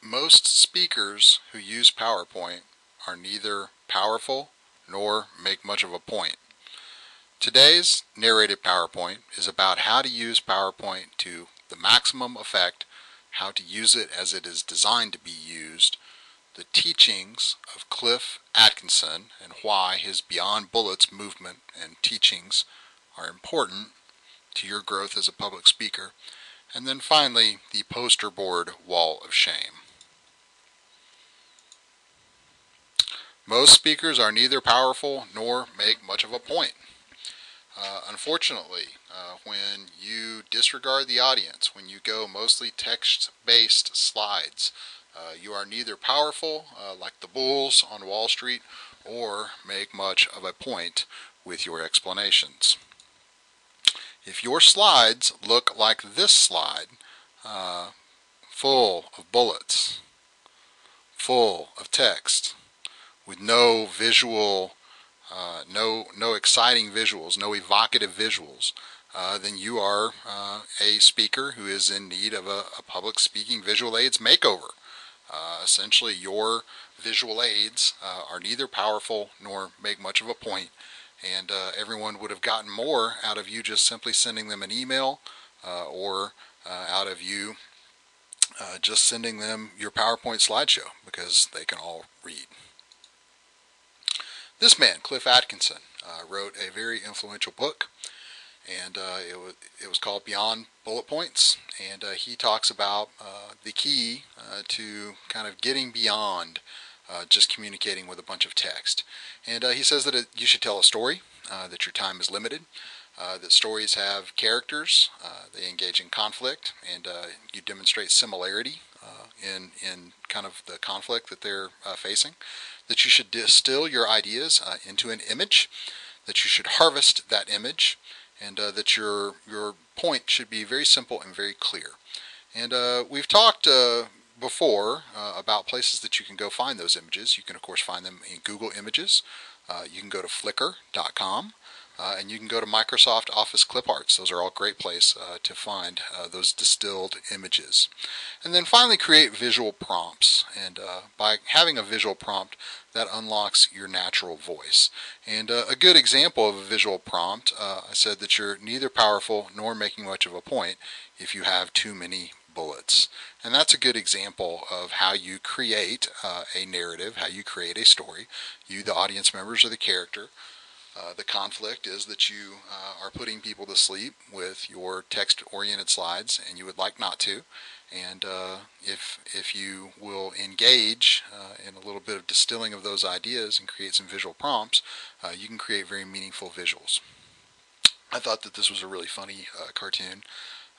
Most speakers who use PowerPoint are neither powerful nor make much of a point. Today's narrated PowerPoint is about how to use PowerPoint to the maximum effect, how to use it as it is designed to be used, the teachings of Cliff Atkinson and why his Beyond Bullets movement and teachings are important to your growth as a public speaker, and then finally the poster board wall of shame. Most speakers are neither powerful nor make much of a point. Unfortunately, when you disregard the audience, when you go mostly text-based slides, you are neither powerful, like the bulls on Wall Street, or make much of a point with your explanations. If your slides look like this slide, full of bullets, full of text, with no visual, no exciting visuals, no evocative visuals, then you are a speaker who is in need of a public speaking visual aids makeover. Essentially, your visual aids are neither powerful nor make much of a point, and everyone would have gotten more out of you just simply sending them an email or out of you just sending them your PowerPoint slideshow, because they can all read. This man, Cliff Atkinson, wrote a very influential book, and it was called Beyond Bullet Points, and he talks about the key to kind of getting beyond just communicating with a bunch of text. And he says that you should tell a story, that your time is limited, that stories have characters, they engage in conflict, and you demonstrate similarity in kind of the conflict that they're facing, that you should distill your ideas into an image, that you should harvest that image, and that your point should be very simple and very clear. And we've talked before about places that you can go find those images. You can of course find them in Google Images. You can go to Flickr.com. And you can go to Microsoft Office Clip Arts. Those are all great places to find those distilled images. And then finally create visual prompts. And by having a visual prompt, that unlocks your natural voice. And a good example of a visual prompt, I said that you're neither powerful nor making much of a point if you have too many bullets. And that's a good example of how you create a narrative, how you create a story. You, the audience members, are the character. The conflict is that you are putting people to sleep with your text-oriented slides, and you would like not to. And if you will engage in a little bit of distilling of those ideas and create some visual prompts, you can create very meaningful visuals. I thought that this was a really funny cartoon.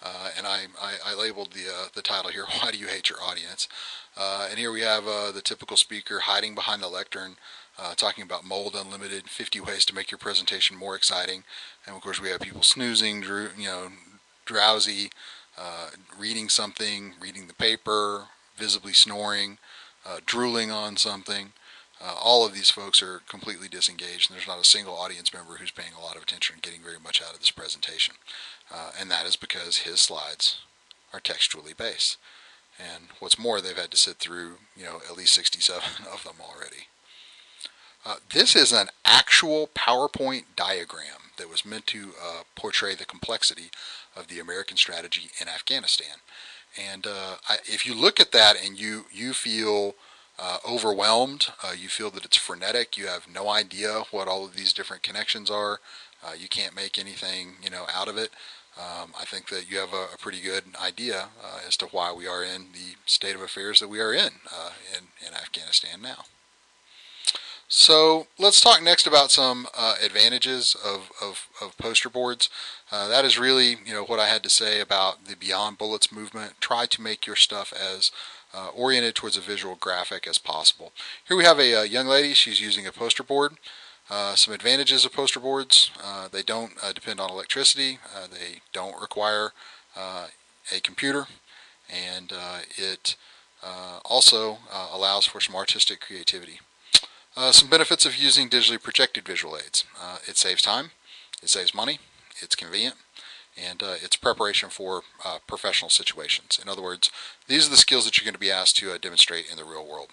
And I labeled the title here, "Why Do You Hate Your Audience?" And here we have the typical speaker hiding behind the lectern, talking about Mold Unlimited, 50 ways to make your presentation more exciting. And of course we have people snoozing, drowsy, reading something, reading the paper, visibly snoring, drooling on something. All of these folks are completely disengaged, and there's not a single audience member who's paying a lot of attention and getting very much out of this presentation. And that is because his slides are textually based. And what's more, they've had to sit through, at least 67 of them already. This is an actual PowerPoint diagram that was meant to portray the complexity of the American strategy in Afghanistan. And if you look at that and you feel overwhelmed, you feel that it's frenetic, you have no idea what all of these different connections are, you can't make anything out of it, I think that you have a pretty good idea as to why we are in the state of affairs that we are in Afghanistan now. So let's talk next about some advantages of poster boards. That is really what I had to say about the Beyond Bullets movement. Try to make your stuff as oriented towards a visual graphic as possible. Here we have a young lady. She's using a poster board. Some advantages of poster boards: they don't depend on electricity, they don't require a computer, and it also allows for some artistic creativity. Some benefits of using digitally projected visual aids: it saves time, it saves money, it's convenient, and it's preparation for professional situations. In other words, these are the skills that you're going to be asked to demonstrate in the real world.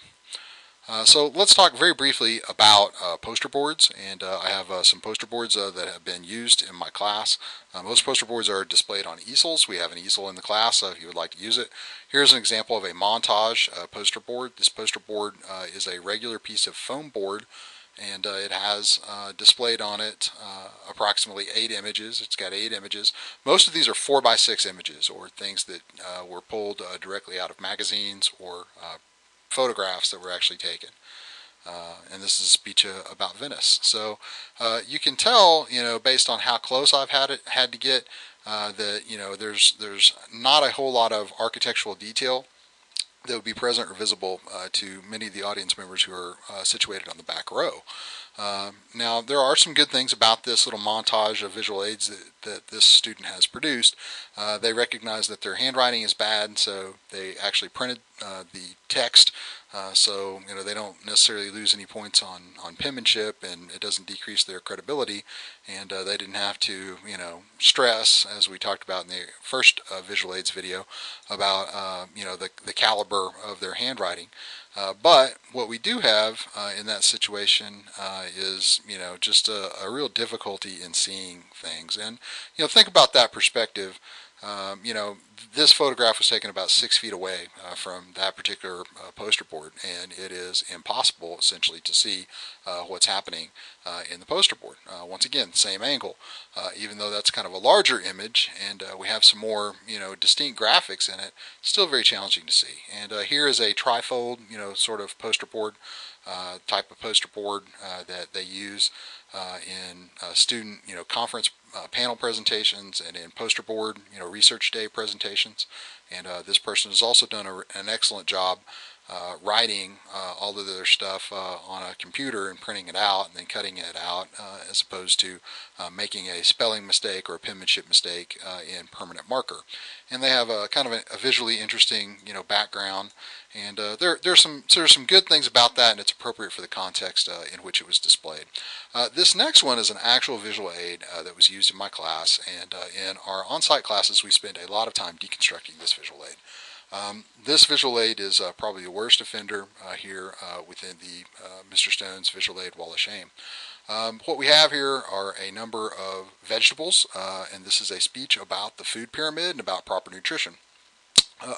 So let's talk very briefly about poster boards, and I have some poster boards that have been used in my class. Most poster boards are displayed on easels. We have an easel in the class if you would like to use it. Here's an example of a montage poster board. This poster board is a regular piece of foam board, and it has displayed on it approximately 8 images. It's got 8 images. Most of these are 4x6 images, or things that were pulled directly out of magazines or photographs that were actually taken. And this is a speech about Venice. So you can tell, based on how close I've had to get, that there's not a whole lot of architectural detail that would be present or visible to many of the audience members who are situated on the back row. Now, there are some good things about this little montage of visual aids that this student has produced. They recognize that their handwriting is bad, so they actually printed the text, so they don't necessarily lose any points on penmanship, and it doesn't decrease their credibility, and they didn't have to stress, as we talked about in the first visual aids video, about the caliber of their handwriting. But what we do have in that situation is just a real difficulty in seeing things. And think about that perspective. This photograph was taken about 6 feet away from that particular poster board, and it is impossible essentially to see what's happening in the poster board. Once again, same angle, even though that's kind of a larger image, and we have some more distinct graphics in it, still very challenging to see. And here is a trifold sort of poster board, type of poster board that they use in student conference panel presentations and in poster board research day presentations. And this person has also done an excellent job writing all of their stuff on a computer and printing it out and then cutting it out, as opposed to making a spelling mistake or a penmanship mistake in permanent marker. And they have a kind of a visually interesting background, and there's some good things about that, and it's appropriate for the context in which it was displayed. This next one is an actual visual aid that was used in my class, and in our on-site classes we spend a lot of time deconstructing this visual aid. This visual aid is probably the worst offender here within the Mr. Stone's visual aid wall of shame. What we have here are a number of vegetables, and this is a speech about the food pyramid and about proper nutrition.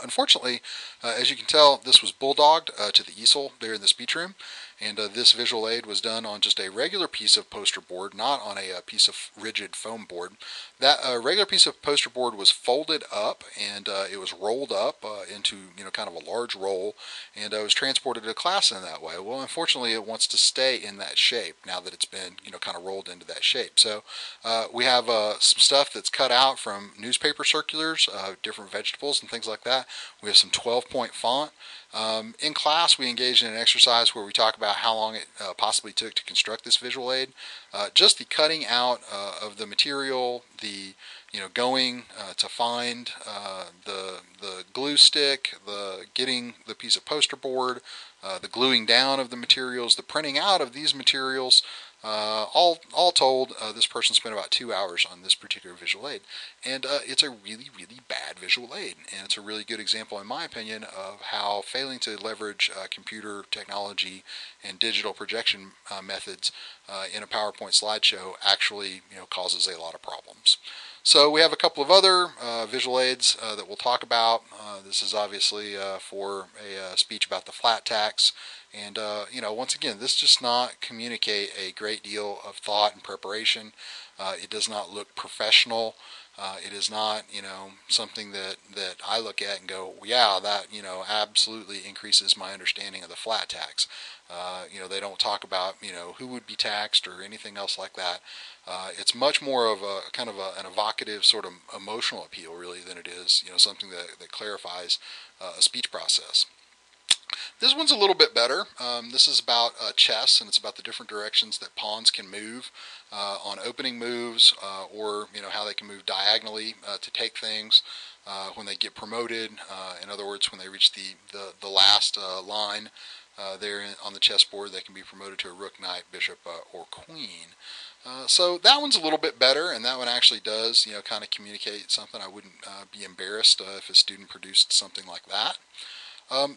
Unfortunately, as you can tell, this was bulldogged to the easel there in the speech room, and this visual aid was done on just a regular piece of poster board, not on a piece of rigid foam board. That regular piece of poster board was folded up, and it was rolled up into kind of a large roll, and it was transported to class in that way. Well, unfortunately, it wants to stay in that shape now that it's been kind of rolled into that shape. So we have some stuff that's cut out from newspaper circulars, different vegetables and things like that. We have some 12-point font. In class, we engaged in an exercise where we talk about how long it possibly took to construct this visual aid. Just the cutting out of the material, the going to find the glue stick, the getting the piece of poster board, the gluing down of the materials, the printing out of these materials. All told, this person spent about 2 hours on this particular visual aid, and it's a really, really bad visual aid, and it's a really good example, in my opinion, of how failing to leverage computer technology and digital projection methods in a PowerPoint slideshow actually causes a lot of problems. So we have a couple of other visual aids that we'll talk about. This is obviously for a speech about the flat tax. And, once again, this does not communicate a great deal of thought and preparation. It does not look professional. It is not, something that I look at and go, yeah, that, absolutely increases my understanding of the flat tax. They don't talk about, who would be taxed or anything else like that. It's much more of a kind of an evocative sort of emotional appeal, really, than it is, something that clarifies a speech process. This one's a little bit better. This is about chess, and it's about the different directions that pawns can move on opening moves, or how they can move diagonally to take things when they get promoted. In other words, when they reach the last line there on the chessboard, they can be promoted to a rook, knight, bishop, or queen. So that one's a little bit better, and that one actually does, kind of communicate something. I wouldn't be embarrassed if a student produced something like that.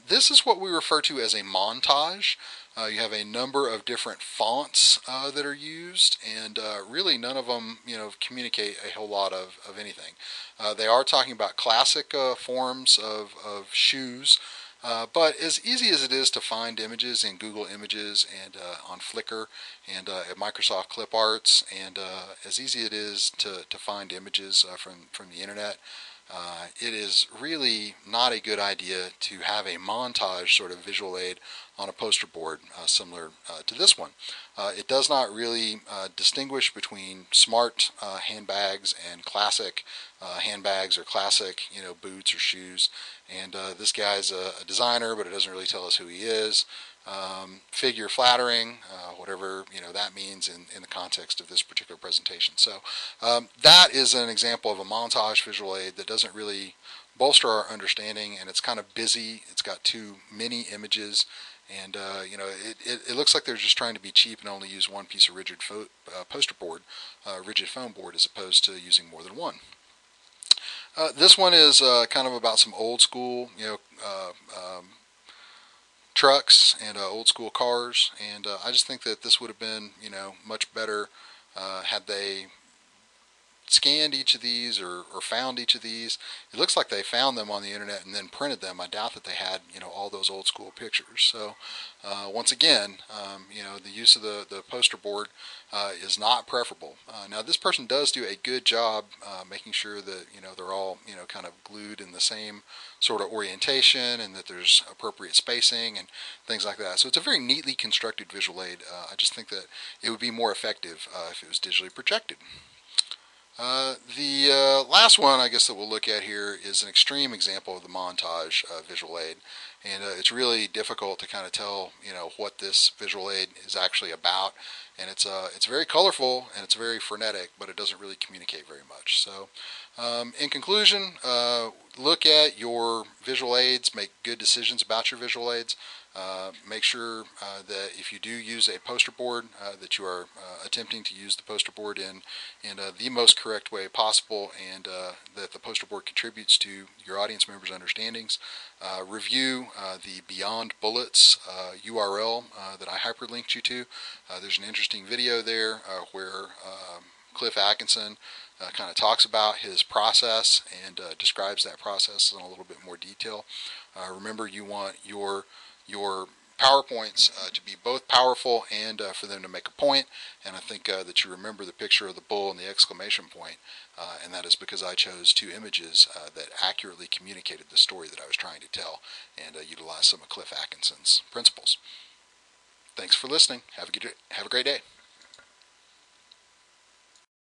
This is what we refer to as a montage. You have a number of different fonts that are used, and really none of them, communicate a whole lot of anything. They are talking about classic forms of shoes, but as easy as it is to find images in Google Images and on Flickr and at Microsoft Clip Arts, and as easy it is to find images from the internet, it is really not a good idea to have a montage sort of visual aid on a poster board similar to this one. It does not really distinguish between smart handbags and classic handbags or classic boots or shoes. And this guy's a designer, but it doesn't really tell us who he is. Figure flattering, whatever that means in the context of this particular presentation. So that is an example of a montage visual aid that doesn't really bolster our understanding, and it's kind of busy. It's got too many images, and it looks like they're just trying to be cheap and only use one piece of rigid poster board, rigid foam board, as opposed to using more than one. This one is kind of about some old school, trucks and old school cars, and I just think that this would have been, much better had they scanned each of these or found each of these. It looks like they found them on the internet and then printed them. I doubt that they had all those old school pictures. So once again, the use of the poster board is not preferable. Now this person does do a good job making sure that they're all kind of glued in the same sort of orientation, and that there's appropriate spacing and things like that. So it's a very neatly constructed visual aid. I just think that it would be more effective if it was digitally projected. The last one, I guess, that we'll look at here is an extreme example of the montage visual aid, and it's really difficult to kind of tell, what this visual aid is actually about. And it's very colorful and it's very frenetic, but it doesn't really communicate very much. So, in conclusion, look at your visual aids, make good decisions about your visual aids. Make sure that if you do use a poster board, that you are attempting to use the poster board in the most correct way possible, and that the poster board contributes to your audience members' understandings. Review the Beyond Bullets URL that I hyperlinked you to. There's an interesting video there where Cliff Atkinson kind of talks about his process and describes that process in a little bit more detail. Remember, you want your PowerPoints to be both powerful and for them to make a point, and I think that you remember the picture of the bull and the exclamation point, and that is because I chose two images that accurately communicated the story that I was trying to tell, and utilized some of Cliff Atkinson's principles. Thanks for listening. Have a great day.